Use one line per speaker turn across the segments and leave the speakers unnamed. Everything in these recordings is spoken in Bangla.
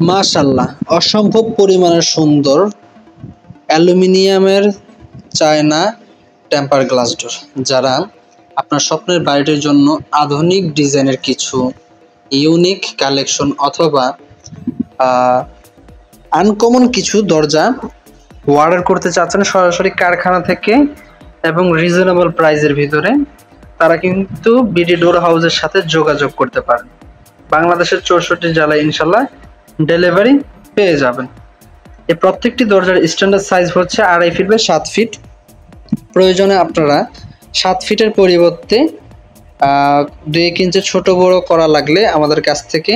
মাশাআল্লাহ, অসম্ভব পরিমাণে সুন্দর অ্যালুমিনিয়ামের চায়না টেম্পার গ্লাস ডোর। যারা আপনার স্বপ্নের বাড়িটির জন্য আধুনিক ডিজাইনের কিছু ইউনিক কালেকশন অথবা আনকমন কিছু দরজা অর্ডার করতে চাচ্ছেন সরাসরি কারখানা থেকে এবং রিজনেবল প্রাইসের ভিতরে, তারা কিন্তু বিডি ডোর হাউসের সাথে যোগাযোগ করতে পারেন। বাংলাদেশের 64 জেলায় ইনশাল্লাহ ডেলিভারি পেয়ে যাবেন। এই প্রত্যেকটি দরজার স্ট্যান্ডার্ড সাইজ হচ্ছে 2.5 ফিট বাই 7 ফিট। প্রয়োজনে আপনারা 7 ফিটের পরিবর্তে 2-1 ইঞ্চি ছোট বড় করা লাগলে আমাদের কাছ থেকে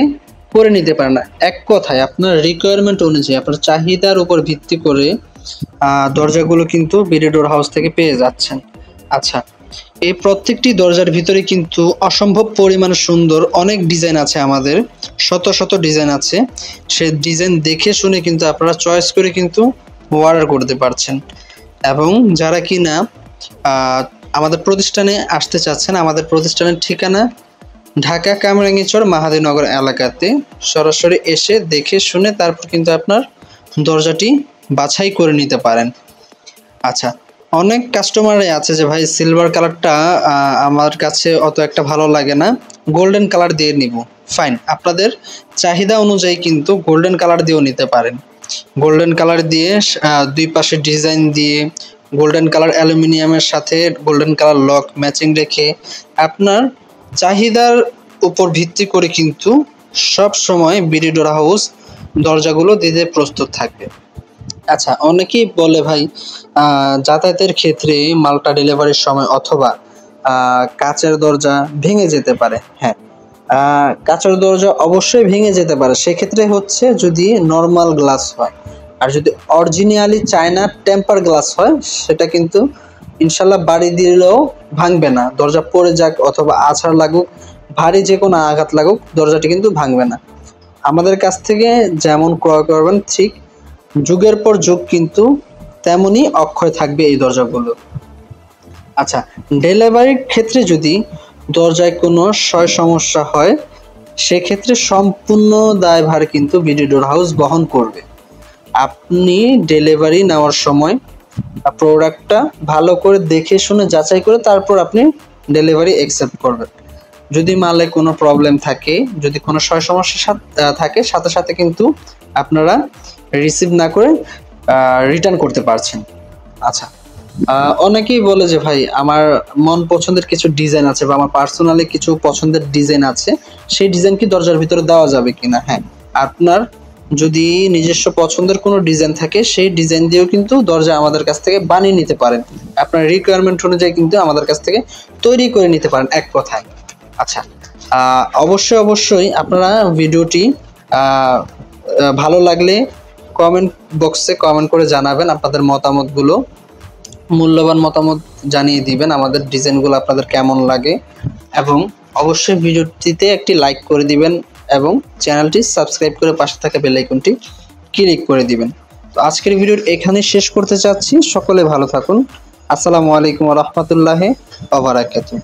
করে নিতে পারেন। এক কথায় আপনার রিকোয়ারমেন্ট অনুযায়ী, আপনার চাহিদার উপর ভিত্তি করে দরজাগুলো কিন্তু বিডি ডোর হাউস থেকে পেয়ে যাচ্ছেন। আচ্ছা, এই প্রত্যেকটি দরজার ভিতরে কিন্তু অসম্ভব পরিমাণে সুন্দর অনেক ডিজাইন আছে, আমাদের শত শত ডিজাইন আছে। সেই ডিজাইন দেখে শুনে কিন্তু আপনারা চয়েস করে কিন্তু অর্ডার করতে পারছেন। এবং যারা কিনা আমাদের প্রতিষ্ঠানে আসতে চাচ্ছেন, আমাদের প্রতিষ্ঠানের ঠিকানা ঢাকা কামরাঙ্গীরচর মাহাদীনগর এলাকাতে। সরাসরি এসে দেখে শুনে তারপর কিন্তু আপনার দরজাটি বাছাই করে নিতে পারেন। আচ্ছা, অনেক কাস্টমারই আছে যে ভাই সিলভার কালারটা আমার কাছে অত একটা ভালো লাগে না, গোল্ডেন কালার দিয়ে নিব। ফাইন, আপনাদের চাহিদা অনুযায়ী কিন্তু গোল্ডেন কালার দিয়েও নিতে পারেন। গোল্ডেন কালার দিয়ে দুই পাশে ডিজাইন দিয়ে গোল্ডেন কালার অ্যালুমিনিয়ামের সাথে গোল্ডেন কালার লক ম্যাচিং রেখে আপনার চাহিদার উপর ভিত্তি করে কিন্তু সব সময় বিডি ডোর হাউস দরজাগুলো দিতে প্রস্তুত থাকবে। আচ্ছা, অনেকেই বলে ভাই যাতায়াতের ক্ষেত্রে মালটা ডেলিভারির সময় অথবা কাচের দরজা ভেঙে যেতে পারে। হ্যাঁ, কাচের দরজা অবশ্যই ভেঙে যেতে পারে, সেক্ষেত্রে হচ্ছে যদি নর্মাল গ্লাস হয়। আর যদি অরিজিনালি চায়না টেম্পার গ্লাস হয় সেটা কিন্তু ইনশাল্লাহ বাড়ি দিলেও ভাঙবে না। দরজা পড়ে যাক অথবা আছাড় লাগুক, ভারী যে কোনো আঘাত লাগুক, দরজাটি কিন্তু ভাঙবে না। আমাদের কাছ থেকে যেমন ক্রয় করবেন ঠিক যুগের পর যুগ কিন্তু তেমনই অক্ষয় থাকবে এই দরজাগুলো। আচ্ছা, ডেলিভারির ক্ষেত্রে যদি দরজায় কোনো সমস্যা হয় সেক্ষেত্রে সম্পূর্ণ দায়ভার কিন্তু বিডি ডোর হাউস বহন করবে। আপনি ডেলিভারি নেওয়ার সময় প্রোডাক্টটা ভালো করে দেখে শুনে যাচাই করে তারপর আপনি ডেলিভারি অ্যাকসেপ্ট করবেন। যদি মালে কোনো প্রবলেম থাকে, যদি কোনো সমস্যা থাকে, সাথে সাথে কিন্তু আপনারা রিসিভ না করে রিটার্ন করতে পারছেন। আচ্ছা, অনেকেই বলে যে ভাই আমার মন পছন্দের কিছু ডিজাইন আছে বা আমার পার্সোনালি কিছু পছন্দের ডিজাইন আছে, সেই ডিজাইন কি দরজার ভিতরে দেওয়া যাবে কিনা? হ্যাঁ, আপনার যদি নিজস্ব পছন্দের কোনো ডিজাইন থাকে সেই ডিজাইন দিয়েও কিন্তু দরজা আমাদের কাছ থেকে বানিয়ে নিতে পারেন। আপনার রিকোয়ারমেন্ট অনুযায়ী কিন্তু আমাদের কাছ থেকে তৈরি করে নিতে পারেন এক কথায়। আচ্ছা, অবশ্যই আপনারা ভিডিওটি ভালো লাগলে কমেন্ট বক্সে কমেন্ট করে জানাবেন আপনাদের মতামতগুলো, মূল্যবান মতামত জানিয়ে দিবেন আমাদের ডিজাইনগুলো আপনাদের কেমন লাগে। এবং অবশ্যই ভিডিওটিতে একটি লাইক করে দিবেন এবং চ্যানেলটি সাবস্ক্রাইব করে পাশে থাকা বেল আইকনটি ক্লিক করে দিবেন। তো আজকের ভিডিও এখানে শেষ করতে চাচ্ছি। সকলে ভালো থাকুন। আসসালামু আলাইকুম ওয়া রাহমাতুল্লাহি ওয়া বারাকাতুহু।